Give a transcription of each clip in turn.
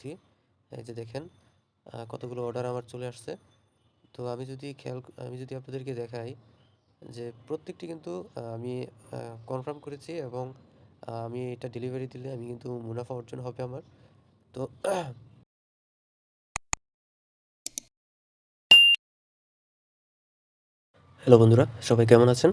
জি, এই যে দেখেন কতগুলো অর্ডার আমার চলে আসছে। তো আমি যদি আপনাদেরকে দেখাই যে প্রত্যেকটি কিন্তু আমি কনফার্ম করেছি এবং আমি এটা ডেলিভারি দিলে আমি কিন্তু মুনাফা অর্জন হবে আমার। তো হ্যালো বন্ধুরা, সবাই কেমন আছেন?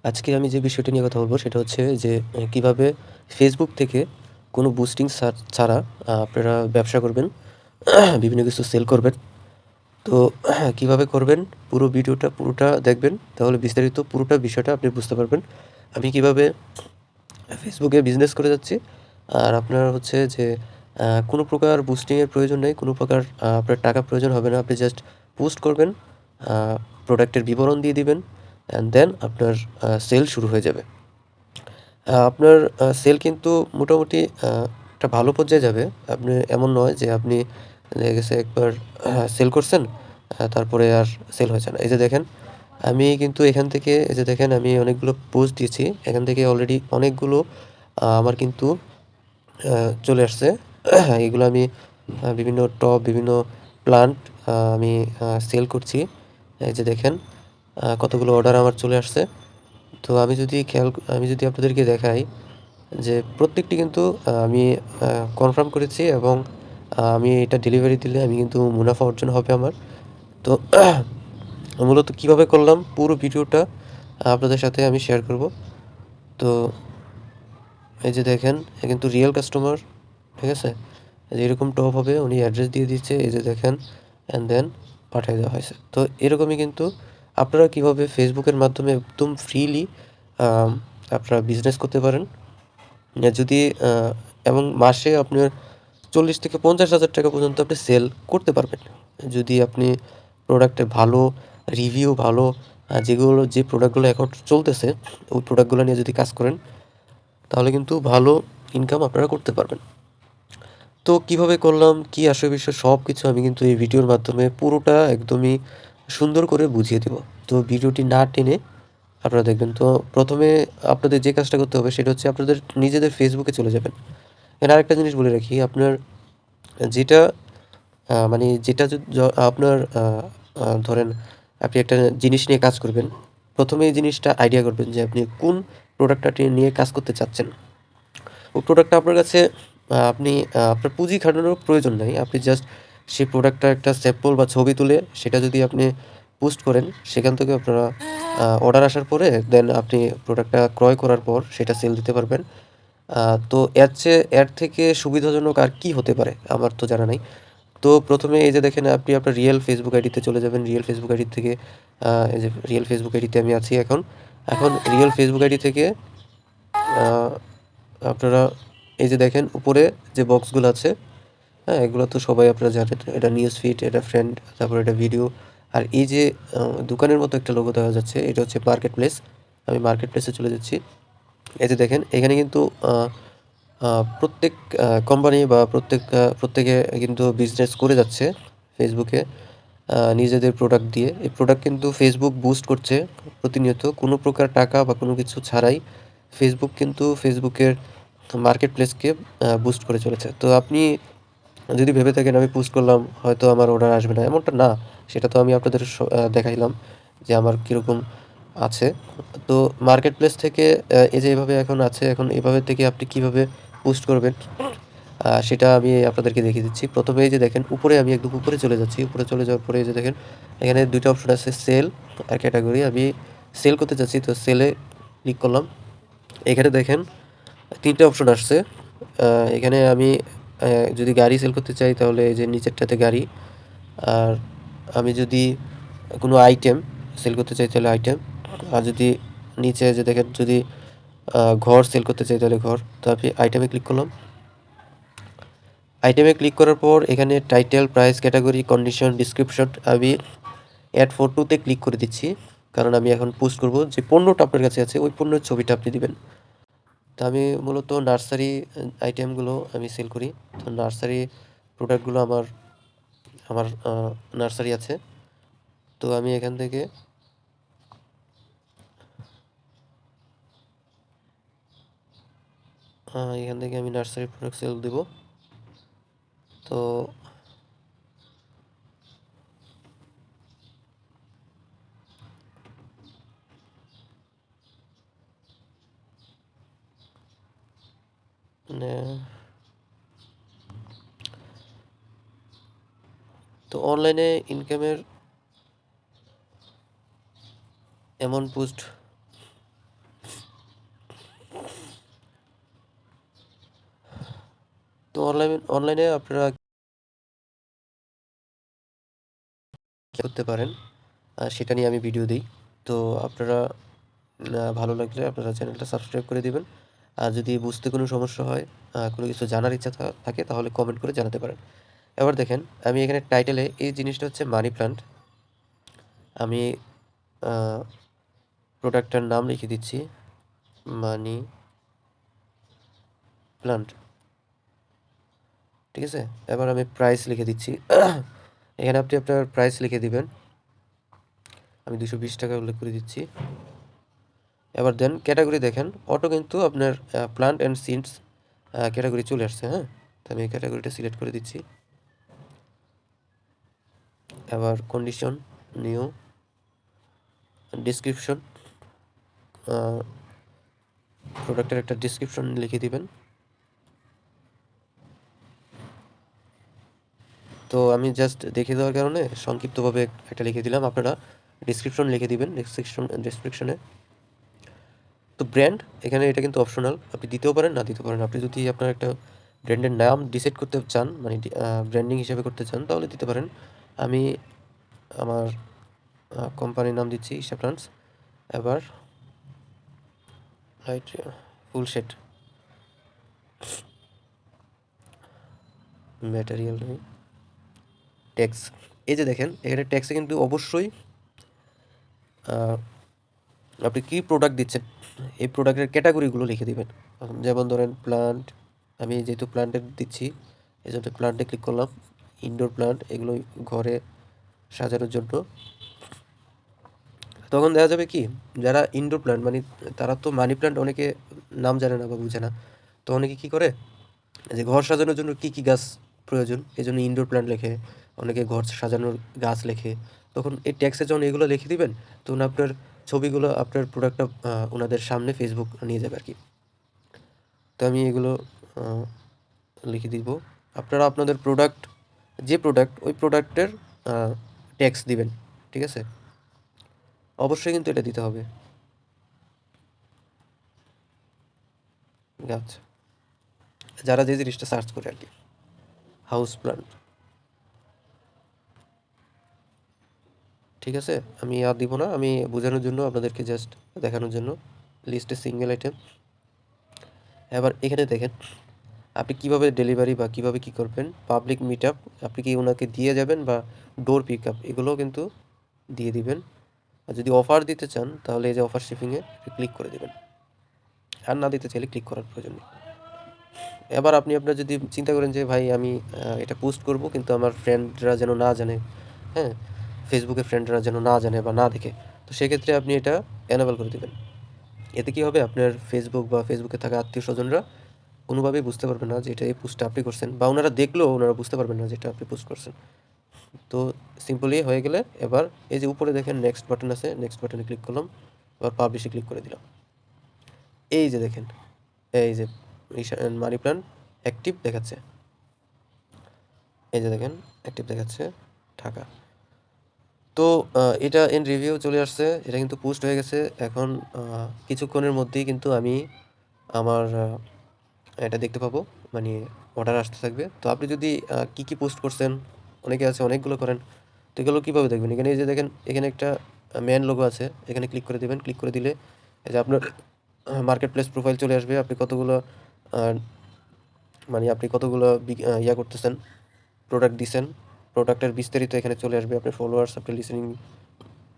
আজকে আমি যে বিষয়টি নিয়ে কথা বলব সেটা হচ্ছে যে কিভাবে ফেসবুক থেকে কোনো বুস্টিং ছাড়া আপনারা ব্যবসা করবেন, বিভিন্ন কিছু সেল করবেন। তো কিভাবে করবেন পুরো ভিডিওটা পুরোটা দেখবেন, তাহলে বিস্তারিত পুরোটা বিষয়টা আপনি বুঝতে পারবেন। আমি কিভাবে ফেসবুকে বিজনেস করে যাচ্ছি। আর আপনার হচ্ছে যে কোনো প্রকার বুস্টিংয়ের প্রয়োজন নেই, কোনো প্রকার আপনার টাকা প্রয়োজন হবে না। আপনি জাস্ট পোস্ট করবেন, আ প্রোডাক্টের বিবরণ দিয়ে দিবেন, অ্যান্ড দেন আপনার সেল শুরু হয়ে যাবে। আপনার সেল কিন্তু মোটামুটি একটা ভালো পর্যায়ে যাবে। আপনি এমন নয় যে আপনি দেখা গেছে একবার সেল করছেন, তারপরে আর সেল হয়েছে না। এই যে দেখেন, আমি কিন্তু এখান থেকে এই যে দেখেন আমি অনেকগুলো পোস্ট দিয়েছি। এখান থেকে অলরেডি অনেকগুলো আমার কিন্তু চলে আসছে। এগুলো আমি বিভিন্ন টব, বিভিন্ন প্লান্ট আমি সেল করছি। এই যে দেখেন কতগুলো অর্ডার আমার চলে আসছে। তো আমি যদি আপনাদেরকে দেখাই যে প্রত্যেকটি কিন্তু আমি কনফার্ম করেছি এবং আমি এটা ডেলিভারি দিলে আমি কিন্তু মুনাফা অর্জন হবে আমার। তো মূলত কিভাবে করলাম পুরো ভিডিওটা আপনাদের সাথে আমি শেয়ার করব। তো এই যে দেখেন, এ কিন্তু রিয়েল কাস্টমার, ঠিক আছে? এই যে এরকম টপ হবে, উনি অ্যাড্রেস দিয়ে দিচ্ছে, এই যে দেখেন, অ্যান্ড দেন পাঠিয়ে দেওয়া হয়েছে। তো এরকমই কিন্তু আপনারা কিভাবে ফেসবুকের মাধ্যমে একদম ফ্রিলি আপনারা বিজনেস করতে পারেন। যদি এবং মাসে আপনার 40 থেকে 50,000 টাকা পর্যন্ত আপনি সেল করতে পারবেন। যদি আপনি প্রোডাক্টের ভালো রিভিউ, ভালো যে প্রোডাক্টগুলো এখন চলতেছে, ওই প্রোডাক্টগুলো নিয়ে যদি কাজ করেন, তাহলে কিন্তু ভালো ইনকাম আপনারা করতে পারবেন। তো কিভাবে করলাম, কি আসল বিষয় সবকিছু আমি কিন্তু এই ভিডিওর মাধ্যমে পুরোটা একদমই সুন্দর করে বুঝিয়ে দিব। তো ভিডিওটি না টেনে আপনারা দেখবেন। তো প্রথমে আপনাদের যে কাজটা করতে হবে সেটা হচ্ছে আপনাদের নিজেদের ফেসবুকে চলে যাবেন। এখানে আরেকটা জিনিস বলে রাখি, আপনার যেটা মানে যেটা আপনার ধরেন আপনি একটা জিনিস নিয়ে কাজ করবেন। প্রথমে এই জিনিসটা আইডিয়া করবেন যে আপনি কোন প্রোডাক্টটা নিয়ে কাজ করতে চাচ্ছেন। ওই প্রোডাক্টটা আপনার কাছে আপনি আপনার পুঁজি খাটানোর প্রয়োজন নাই। আপনি জাস্ট সেই প্রোডাক্টটার একটা স্যাম্পল বা ছবি তুলে সেটা যদি আপনি পোস্ট করেন, সেখান থেকে আপনারা অর্ডার আসার পরে দেন আপনি প্রোডাক্টটা ক্রয় করার পর সেটা সেল দিতে পারবেন। তো এর থেকে সুবিধাজনক আর কি হতে পারে? আমার তো জানা নাই। তো প্রথমে এই যে দেখেন আপনি আপনার রিয়েল ফেসবুক আইডিতে চলে যাবেন। রিয়েল ফেসবুক আইডি থেকে এই যে রিয়েল ফেসবুক আইডিতে আমি আছি এখন। এখন রিয়েল ফেসবুক আইডি থেকে আ আপনারা এই যে দেখেন উপরে যে বক্সগুলো আছে, হ্যাঁ? এগুলো তো সবাই আপনারা জানেন। এটা নিউজ ফিড, এটা ফ্রেন্ড, তারপর এটা ভিডিও। আর এই যে দোকানের মতো একটা লোগো দেখা যাচ্ছে, এটা হচ্ছে মার্কেট প্লেস। আমি মার্কেট প্লেসে চলে যাচ্ছি। এই যে দেখেন এখানে কিন্তু আ আ প্রত্যেক কোম্পানি বা প্রত্যেকে কিন্তু বিজনেস করে যাচ্ছে ফেসবুকে নিজেদের প্রোডাক্ট দিয়ে। এই প্রোডাক্ট কিন্তু ফেসবুক বুস্ট করছে প্রতিনিয়ত। কোনো প্রকার টাকা বা কোনো কিছু ছাড়াই কিন্তু ফেসবুকের মার্কেট প্লেসকে বুস্ট করে চলেছে। তো আপনি যদি ভেবে থাকেন আমি পোস্ট করলাম হয়তো আমার অর্ডার আসবে না, এমনটা না। সেটা তো আমি আপনাদের দেখাইলাম যে আমার কীরকম আছে। তো মার্কেট প্লেস থেকে এই যে এভাবে এখন আছে, এখন এভাবে থেকে আপনি কিভাবে পোস্ট করবেন সেটা আমি আপনাদেরকে দেখিয়ে দিচ্ছি। প্রথমে এই যে দেখেন উপরে আমি একদম উপরে চলে যাচ্ছি। উপরে চলে যাওয়ার পরে এই যে দেখেন এখানে ২ টা অপশন আছে, সেল আর ক্যাটেগরি। আমি সেল করতে চাচ্ছি, তো সেলে ক্লিক করলাম। এখানে দেখেন ৩ টা অপশন আসছে। আ এখানে আমি অ্যা যদি গাড়ি সেল করতে চাই তাহলে এই যে নিচেরটাতে গাড়ি। আর আমি যদি কোনো আইটেম সেল করতে চাই তাহলে আইটেম। আর যদি নিচে যে দেখেন যদি ঘর সেল করতে চাই তাহলে ঘর। তো আমি আইটেমে ক্লিক করলাম। আইটেমে ক্লিক করার পর এখানে title, price, category, condition, description আমি এড ফটো তে ক্লিক করে দিচ্ছি। কারণ আমি এখন পোস্ট করব যে পণ্যটা আপনার কাছে আছে ওই পণ্যের ছবিটা আপনি দিবেন। তো আমি মূলত নার্সারি আইটেমগুলো আমি সেল করি। তো নার্সারি প্রোডাক্টগুলো আমার আমার নার্সারি আছে। তো আমি এখান থেকে আমি নার্সারি প্রোডাক্ট সেল দেব। তো মানে তো অনলাইনে ইনকামের এমন পোস্ট তো অনলাইনে আপনারা কি করতে পারেন সেটা নিয়ে আমি ভিডিও দিই। তো আপনারা ভালো লাগলে আপনারা চ্যানেলটা সাবস্ক্রাইব করে দিবেন। আর যদি বুঝতে কোনো সমস্যা হয়, কোনো কিছু জানার ইচ্ছা থাকে তাহলে কমেন্ট করে জানাতে পারেন। এবার দেখেন আমি এখানে টাইটেলে এই জিনিসটা হচ্ছে মানি প্লান্ট। আমি প্রোডাক্টটার নাম লিখে দিচ্ছি মানি প্লান্ট। ঠিক আছে? এবার আমি প্রাইস লিখে দিচ্ছি। এখানে আপনি আপনার প্রাইস লিখে দিবেন। আমি 220 টাকা উল্লেখ করে দিচ্ছি। এবার দেন ক্যাটাগরি দেখেন অটো কিন্তু আপনার প্লান্ট অ্যান্ড সিডস ক্যাটাগরি চলে আসছে, হ্যাঁ? তো আমি এই ক্যাটাগরিটা সিলেক্ট করে দিচ্ছি। এবার কন্ডিশন নিউ ডেসক্রিপশন, প্রোডাক্টের একটা ডেসক্রিপশন লিখে দিবেন। তো আমি জাস্ট দেখে দেওয়ার কারণে সংক্ষিপ্তভাবে একটা লিখে দিলাম, আপনারা ডেসক্রিপশন লিখে দিবেন ডেসক্রিপশনে। তো ব্র্যান্ড এখানে এটা কিন্তু অপশনাল, আপনি দিতেও পারেন না দিতে পারেন। আপনি যদি আপনার একটা ব্র্যান্ডের নাম ডিসাইড করতে চান, মানে ব্র্যান্ডিং হিসেবে করতে চান তাহলে দিতে পারেন। আমি আমার কোম্পানির নাম দিচ্ছি ঈশা প্লান্টস। এবার রাইট ফুল সেট ম্যাটেরিয়াল নেই ট্যাক্স। এই যে দেখেন এখানে ট্যাক্সে কিন্তু অবশ্যই আপনি কী প্রোডাক্ট দিচ্ছেন এই প্রোডাক্টের ক্যাটাগরিগুলো লিখে দিবেন। যেমন ধরেন প্লান্ট, আমি যেহেতু প্লান্টের দিচ্ছি এই জন্য প্লান্টে ক্লিক করলাম। ইনডোর প্লান্ট এগুলো ঘরে সাজানোর জন্য। তখন দেখা যাবে কি যারা ইনডোর প্লান্ট মানে তারা তো মানি প্লান্ট অনেকে নাম জানে না বা বুঝে না। তো অনেকে কী করে যে ঘর সাজানোর জন্য কী কী গাছ প্রয়োজন এই জন্য ইনডোর প্ল্যান্ট লেখে, অনেকে ঘর সাজানোর গাছ লেখে। তখন এই ট্যাক্সে যখন এগুলো লিখে দিবেন তখন আপনার ছবিগুলো আপনার প্রোডাক্টটা ওনাদের সামনে ফেসবুক নিয়ে যাবে আর কি। তো আমি এগুলো লিখে দিব। আপনারা আপনাদের প্রোডাক্ট যে প্রোডাক্ট ওই প্রোডাক্টের ট্যাক্স দিবেন, ঠিক আছে? অবশ্যই কিন্তু এটা দিতে হবে। গাছ যারা যে জিনিসটা সার্চ করে আর কি, হাউস প্ল্যান্ট, ঠিক আছে? আমি আর দিব না, আমি বোঝানোর জন্য আপনাদেরকে জাস্ট দেখানোর জন্য লিস্টে সিঙ্গেল আইটেম। এবার এখানে দেখেন আপনি কিভাবে ডেলিভারি বা কিভাবে কি করবেন। পাবলিক মিট আপ আপনি কি ওনাকে দিয়ে যাবেন বা ডোর পিক আপ এগুলোও কিন্তু দিয়ে দিবেন। আর যদি অফার দিতে চান তাহলে এই যে অফার শিপিংয়ে ক্লিক করে দেবেন, আর না দিতে চাইলে ক্লিক করার প্রয়োজন নেই। এবার আপনি আপনার যদি চিন্তা করেন যে ভাই আমি এটা পোস্ট করব কিন্তু আমার ফ্রেন্ডরা যেন না জানে, হ্যাঁ, ফেসবুকের ফ্রেন্ডরা যেন না জানে বা না দেখে, তো সেক্ষেত্রে আপনি এটা এনেবল করে দেবেন। এতে কী হবে আপনার ফেসবুক বা ফেসবুকে থাকা আত্মীয় স্বজনরা কোনোভাবেই বুঝতে পারবে না যে এটা এই পোস্টটা আপনি করছেন, বা ওনারা দেখলেও ওনারা বুঝতে পারবেন না যেটা আপনি পোস্ট করছেন। তো সিম্পলি হয়ে গেলে এবার এই যে উপরে দেখেন নেক্সট বাটন আছে, নেক্সট বাটনে ক্লিক করলাম, এবার পাবলিশে ক্লিক করে দিলাম। এই যে দেখেন এই যে মানি প্ল্যান্ট অ্যাক্টিভ দেখাচ্ছে, এই যে দেখেন অ্যাক্টিভ দেখাচ্ছে ঢাকা। তো এটা ইন রিভিউ চলে আসছে, এটা কিন্তু পোস্ট হয়ে গেছে। এখন কিছুক্ষণের মধ্যেই কিন্তু আমি আমার এটা দেখতে পাবো, মানে অর্ডার আসতে থাকবে। তো আপনি যদি কী কী পোস্ট করছেন, অনেকে আছে অনেকগুলো করেন, তো এগুলো কীভাবে দেখবেন? এখানে এই যে দেখেন এখানে একটা ম্যান লোগো আছে, এখানে ক্লিক করে দেবেন। ক্লিক করে দিলে এই যে আপনার মার্কেট প্লেস প্রোফাইল চলে আসবে। আপনি কতগুলো মানে আপনি কতগুলো ইয়া করতেছেন, প্রোডাক্ট দিছেন, প্রোডাক্টের বিস্তারিত এখানে চলে আসবে। আপনার ফলোয়ার্স, আপনার লিসেনিং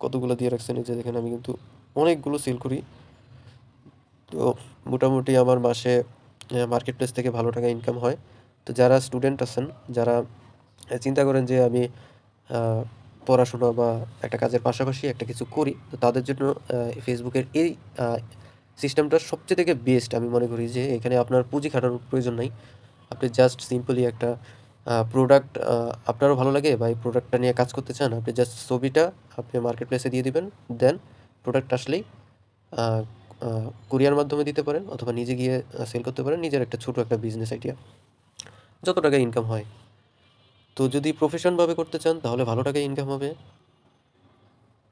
কতগুলো দিয়ে রাখছেন। এই যে দেখেন আমি কিন্তু অনেকগুলো সেল করি। তো মোটামুটি আমার মাসে মার্কেট প্লেস থেকে ভালো টাকা ইনকাম হয়। তো যারা স্টুডেন্ট আছেন, যারা চিন্তা করেন যে আমি পড়াশোনা বা একটা কাজের পাশাপাশি একটা কিছু করি, তো তাদের জন্য ফেসবুকের এই সিস্টেমটা সবচেয়ে থেকে বেস্ট আমি মনে করি। যে এখানে আপনার পুঁজি খাটানোর প্রয়োজন নাই। আপনি জাস্ট সিম্পলি একটা প্রোডাক্ট আপনারও ভালো লাগে বা এই প্রোডাক্টটা নিয়ে কাজ করতে চান, আপনি জাস্ট ছবিটা আপনি মার্কেট প্লেসে দিয়ে দিবেন। দেন প্রোডাক্ট আসলেই আ আ কুরিয়ার মাধ্যমে দিতে পারেন অথবা নিজে গিয়ে সেল করতে পারেন। নিজের একটা ছোট একটা বিজনেস আইডিয়া। যত টাকা ইনকাম হয়। তো যদি প্রফেশনভাবে করতে চান তাহলে ভালো টাকায় ইনকাম হবে।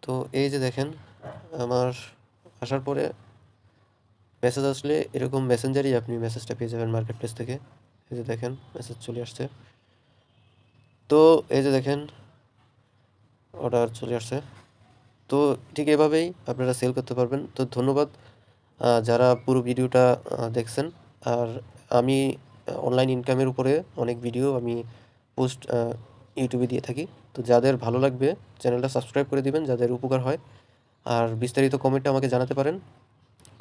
তো এই যে দেখেন আমার আসার পরে মেসেজ আসলে এরকম মেসেঞ্জারেই আপনি মেসেজটা পেয়ে যাবেন মার্কেট প্লেস থেকে। এই যে দেখেন মেসেজ চলে আসছে। তো এই যে দেখেন অর্ডার চলে আসছে। তো ঠিক এভাবেই আপনারা সেল করতে পারবেন। তো ধন্যবাদ যারা পুরো ভিডিওটা দেখছেন। আর আমি অনলাইন ইনকামের উপরে অনেক ভিডিও আমি পোস্ট ইউটিউবে দিয়ে থাকি। তো যাদের ভালো লাগবে চ্যানেলটা সাবস্ক্রাইব করে দিবেন যাদের উপকার হয়। আর বিস্তারিত কমেন্টে আমাকে জানাতে পারেন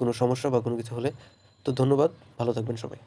কোনো সমস্যা বা কোনো কিছু হলে। তো ধন্যবাদ, ভালো থাকবেন সবাই।